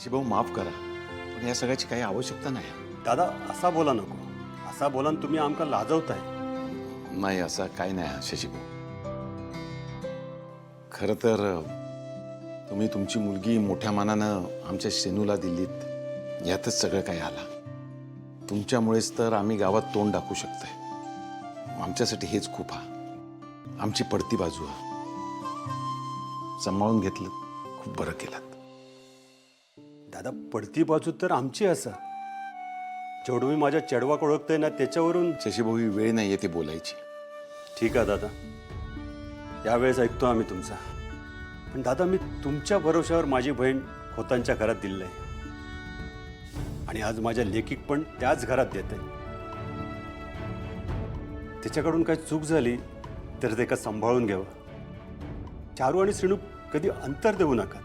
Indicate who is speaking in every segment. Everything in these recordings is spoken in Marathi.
Speaker 1: शशीभाऊ माफ करा, पण या सगळ्याची काही आवश्यकता नाही.
Speaker 2: दादा असा बोला नको. असा बोला न तुम्ही आमका लाजवताय.
Speaker 1: नाही, असं काही नाही शशीभाऊ. खरं तर तुम्ही तुमची मुलगी मोठ्या मनानं आमच्या शेनूला दिलीत, यातच सगळं काही आलं. तुमच्यामुळेच तर आम्ही गावात तोंड दाखवू शकतोय. आमच्यासाठी हेच खूप हा, आमची पडती बाजू हा. सांभाळून घेतलं, खूप बरं केलं.
Speaker 2: दादा पडती बाजू तर आमची असा. जेवढं मी माझ्या चेडवाक ओळखतोय ना त्याच्यावरून.
Speaker 1: शशीभाऊ ही वेळ नाहीये ती बोलायची.
Speaker 2: ठीक आहे दादा, यावेळेस ऐकतो आम्ही तुमचा. पण दादा मी तुमच्या भरोश्यावर माझी बहीण खोतांच्या घरात दिली आहे आणि आज माझ्या लेकीक पण त्याच घरात देते. तिच्याकडून काही चूक झाली तर ते का सांभाळून घ्यावं. चारू आणि श्रीणू कधी अंतर देऊ नका.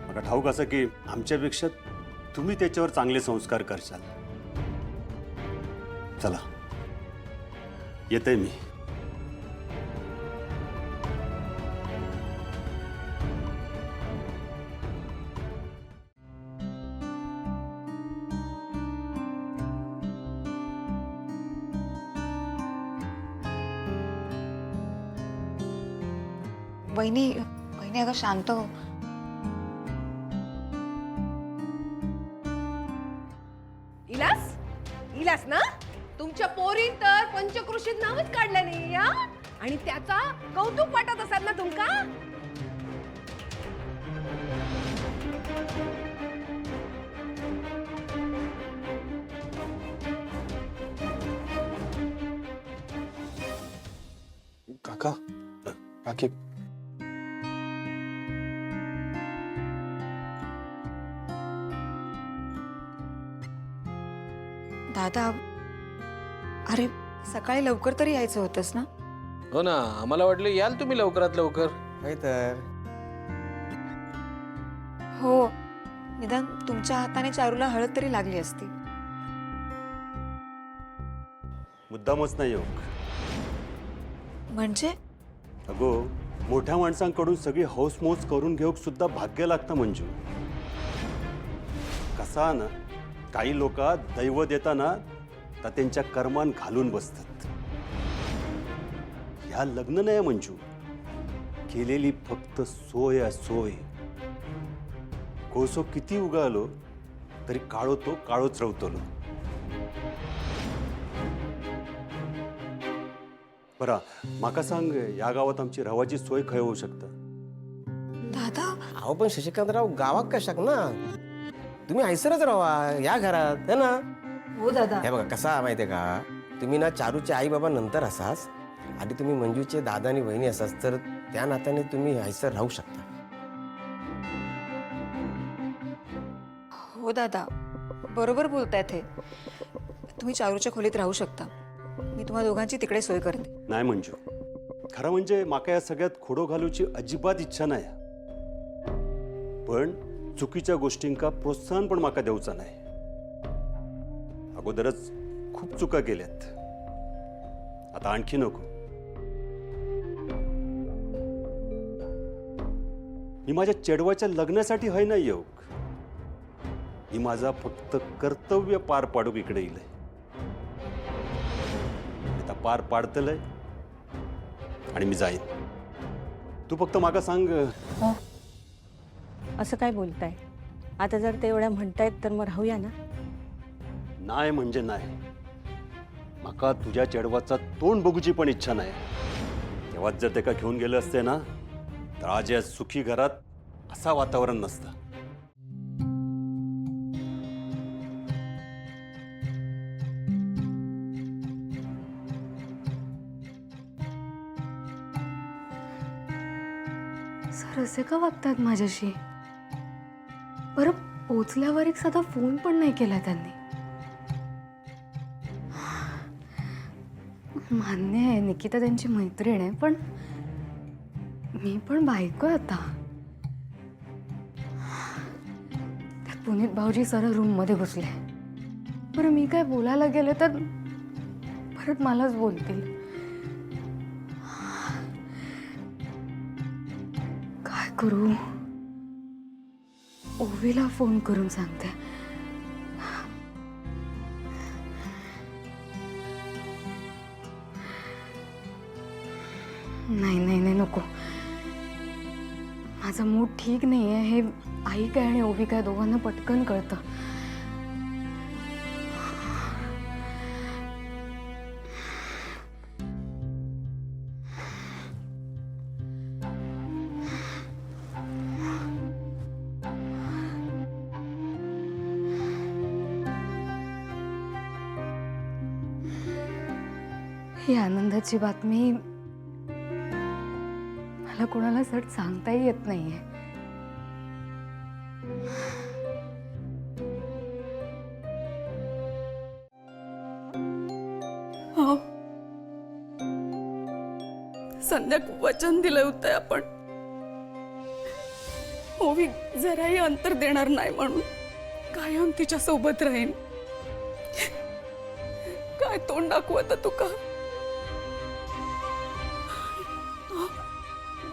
Speaker 2: मला ठाऊक असं की आमच्यापेक्षा तुम्ही त्याच्यावर चांगले संस्कार करशाल. चला येते मी.
Speaker 3: वहिनी वहिनी अगं शांत हो.
Speaker 4: इलास इलास ना तुमच्या पोरीन तर पंचकृषीत नावच काढलं नाही या आणि त्याचा कौतुक वाटत असत ना तुमका.
Speaker 5: काका काकी
Speaker 3: दादा, अरे सकाळी लवकर तरी यायचं होतंस ना.
Speaker 6: हो ना, आम्हाला वाटलं याल तुम्ही लवकरात लवकर.
Speaker 5: काय तर
Speaker 3: हो, निदान तुमच्या हाताने चारूला हळद तरी लागली असती.
Speaker 2: मुद्दामच नाही योग.
Speaker 3: म्हणजे
Speaker 2: अगो मोठ्या माणसांकडून सगळी हौसमौज करून घेऊक सुद्धा भाग्य लागतं मंजू. कसा ना काही लोक दैव देताना तर त्यांच्या कर्मान घालून बसतात. ह्या लग्न नाही मंजू, केलेली फक्त सोय आहे सोय. कोसो किती उगालो तरी काळो तो काळोच रवतलो. बरा माका सांग, या गावात आमची रवाची सोय खय होऊ शकता.
Speaker 3: दादा,
Speaker 5: अहो पण शशिकांतराव गावात कशाक ना, तुम्ही ऐसरच राहा या घरात है ना.
Speaker 3: हो दादा.
Speaker 5: हे बघा कसा माहितीये का, तुम्ही ना चारूचे आई बाबा नंतर असाच, आधी तुम्ही मंजूचे दादा आणि बहिणी असाच, तर त्या नात्याने तुम्ही ऐसर राहू शकता.
Speaker 3: हो दादा, बरोबर बोलतायत हे. तुम्ही चारूच्या खोलीत राहू शकता. मी तुम्हा दोघांची तिकडे सोय करते.
Speaker 2: नाही मंजू, खरं म्हणजे माका या सगळ्यात खोडो घालूची अजिबात इच्छा नाही. पण चुकीच्या गोष्टींका प्रोत्साहन पण माका देऊचा नाही. अगोदरच खूप चुका केल्यात, आता आणखी नको. मी माझ्या चेडवाच्या लग्नासाठी हय नाही येऊ. मी माझा फक्त कर्तव्य पार पाडूक इकडे येईल. आता पार पाडतलंय आणि मी जाईन. तू फक्त माका सांग.
Speaker 7: हो, असं काय बोलताय? आता जर ते एवढ्या म्हणतायत तर मग राहूया ना.
Speaker 2: नाही म्हणजे नाही. माका तुझ्या चेडवाचा तोंड बघूची पण इच्छा नाही. तेव्हाच जर ते का घेऊन गेले असते ना, तर आज या सुखी घरात असा वातावरण नसतं.
Speaker 8: सर असे का वागतात माझ्याशी? बरं पोचल्यावर एक साधा फोन पण नाही केला त्यांनी. मान्य आहे निकिता त्यांची मैत्रीण आहे, पण मी पण बायको आहे आता. त्यात पुनीत भाऊजी सरळ रूम मध्ये घुसले. बरं मी काय बोलायला गेले तर परत मलाच बोलतील. काय करू? ओवीला फोन करून सांगते. नाही नाही नाही नको. माझा मूड ठीक नाही आहे हे आई काय आणि ओवी काय दोघांना पटकन कळतं. ही आनंदाची बातमी मला कोणाला सट सांगताही येत नाहीये.
Speaker 9: संध्या वचन दिलं होतं आपण ओवी जराही अंतर देणार नाही म्हणून कायम तिच्या सोबत राहीन. काय तोंड दाखवत तुका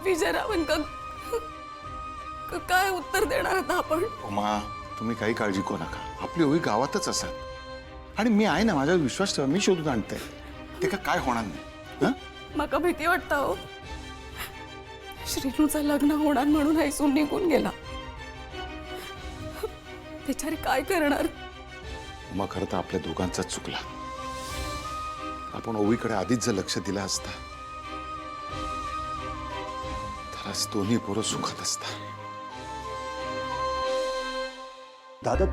Speaker 9: विजयरावण काय उत्तर देणार आता आपण.
Speaker 1: उमा तुम्ही काही काळजी करू नका. आपली ओवी गावातच असत आणि मी आहे ना. माझ्यावर विश्वास ठेवा. मी शोधून आणते. ते काय होणार नाही. हं?
Speaker 9: माका भीती वाटता हो. श्रीनूचं लग्न होणार म्हणून हैसून निघून गेला. बिचारी काय करणार.
Speaker 1: उमा खरं तर आपल्या दोघांचाच चुकला. आपण ओवीकडे आधीच जर लक्ष दिलं असतं तर आज दोन्ही पोरं सुखात असतात.
Speaker 2: दादा